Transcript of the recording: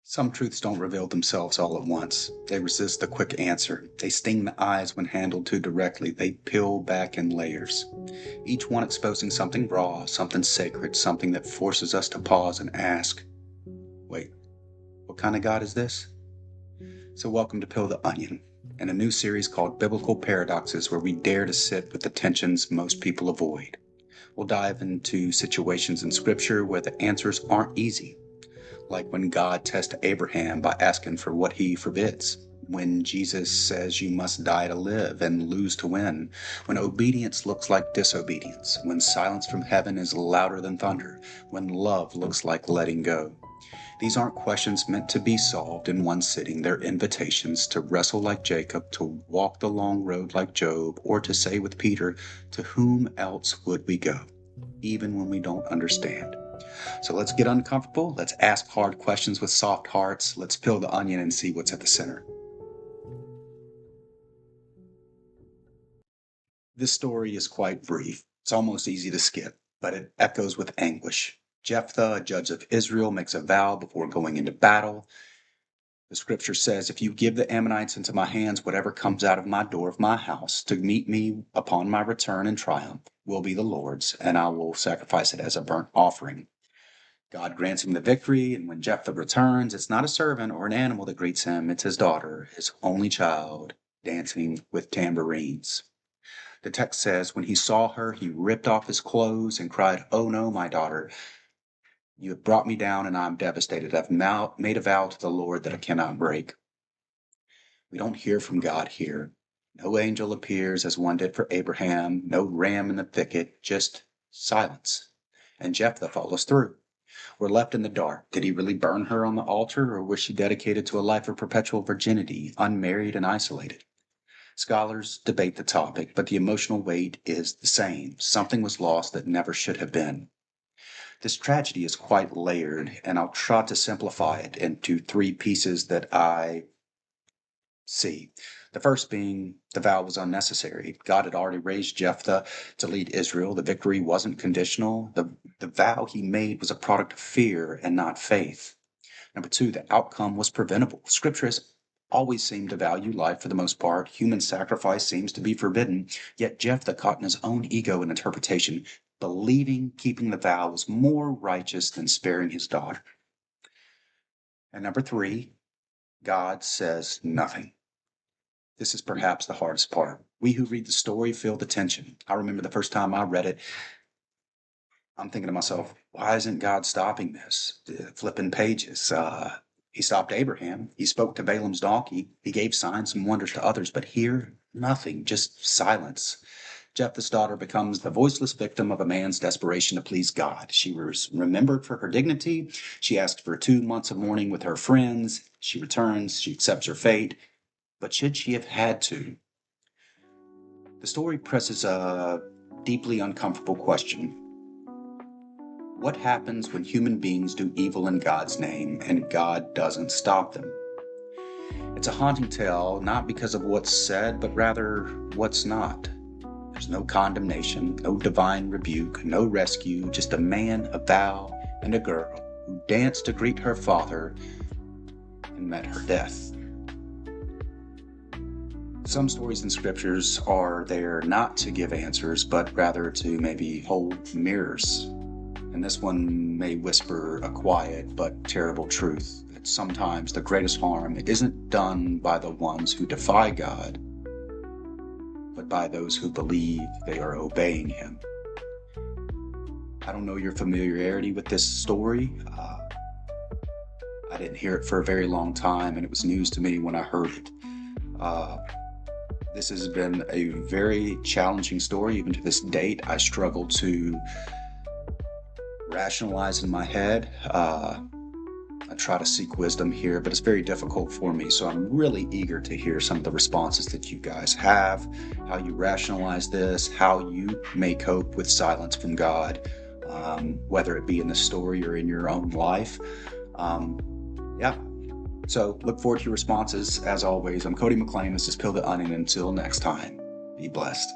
Some truths don't reveal themselves all at once. They resist the quick answer. They sting the eyes when handled too directly. They peel back in layers. Each one exposing something raw, something sacred, something that forces us to pause and ask, wait, what kind of God is this? So welcome to Peel the Onion, and a new series called Biblical Paradoxes, where we dare to sit with the tensions most people avoid. We'll dive into situations in Scripture where the answers aren't easy, like when God tests Abraham by asking for what he forbids, when Jesus says you must die to live and lose to win, when obedience looks like disobedience, when silence from heaven is louder than thunder, when love looks like letting go. These aren't questions meant to be solved in one sitting. They're invitations to wrestle like Jacob, to walk the long road like Job, or to say with Peter, to whom else would we go, even when we don't understand? So let's get uncomfortable. Let's ask hard questions with soft hearts. Let's peel the onion and see what's at the center. This story is quite brief. It's almost easy to skip, but it echoes with anguish. Jephthah, a judge of Israel, makes a vow before going into battle. The scripture says, if you give the Ammonites into my hands, whatever comes out of my door of my house to meet me upon my return in triumph will be the Lord's, and I will sacrifice it as a burnt offering. God grants him the victory, and when Jephthah returns, it's not a servant or an animal that greets him, it's his daughter, his only child, dancing with tambourines. The text says, when he saw her, he ripped off his clothes and cried, "Oh no, my daughter, you have brought me down, and I am devastated. I've made a vow to the Lord that I cannot break." We don't hear from God here. No angel appears as one did for Abraham, no ram in the thicket, just silence. And Jephthah follows through. We're left in the dark. Did he really burn her on the altar, or was she dedicated to a life of perpetual virginity, unmarried and isolated? Scholars debate the topic, but the emotional weight is the same. Something was lost that never should have been. This tragedy is quite layered, and I'll try to simplify it into three pieces that I see. The first being the vow was unnecessary. God had already raised Jephthah to lead Israel. The victory wasn't conditional. The vow he made was a product of fear and not faith. Number two, the outcome was preventable. Scripture has always seemed to value life for the most part. Human sacrifice seems to be forbidden. Yet Jephthah, caught in his own ego and interpretation, believing keeping the vow was more righteous than sparing his daughter. And number three, God says nothing. This is perhaps the hardest part. We who read the story feel the tension. I remember the first time I read it, I'm thinking to myself, why isn't God stopping this? Flipping pages. He stopped Abraham. He spoke to Balaam's donkey. He gave signs and wonders to others. But here, nothing, just silence. Jephthah's daughter becomes the voiceless victim of a man's desperation to please God. She was remembered for her dignity. She asked for 2 months of mourning with her friends. She returns. She accepts her fate. But should she have had to? The story presses a deeply uncomfortable question. What happens when human beings do evil in God's name and God doesn't stop them? It's a haunting tale, not because of what's said, but rather what's not. There's no condemnation, no divine rebuke, no rescue, just a man, a vow, and a girl who danced to greet her father and met her death. Some stories in scriptures are there not to give answers, but rather to maybe hold mirrors. And this one may whisper a quiet but terrible truth, that sometimes the greatest harm isn't done by the ones who defy God, but by those who believe they are obeying him. I don't know your familiarity with this story. I didn't hear it for a very long time, and it was news to me when I heard it. This has been a very challenging story. Even to this date, I struggle to rationalize in my head. I try to seek wisdom here, but it's very difficult for me. So I'm really eager to hear some of the responses that you guys have, how you rationalize this, how you may cope with silence from God, whether it be in the story or in your own life. So look forward to your responses. As always, I'm Cody McLean. This is Peel the Onion. Until next time, be blessed.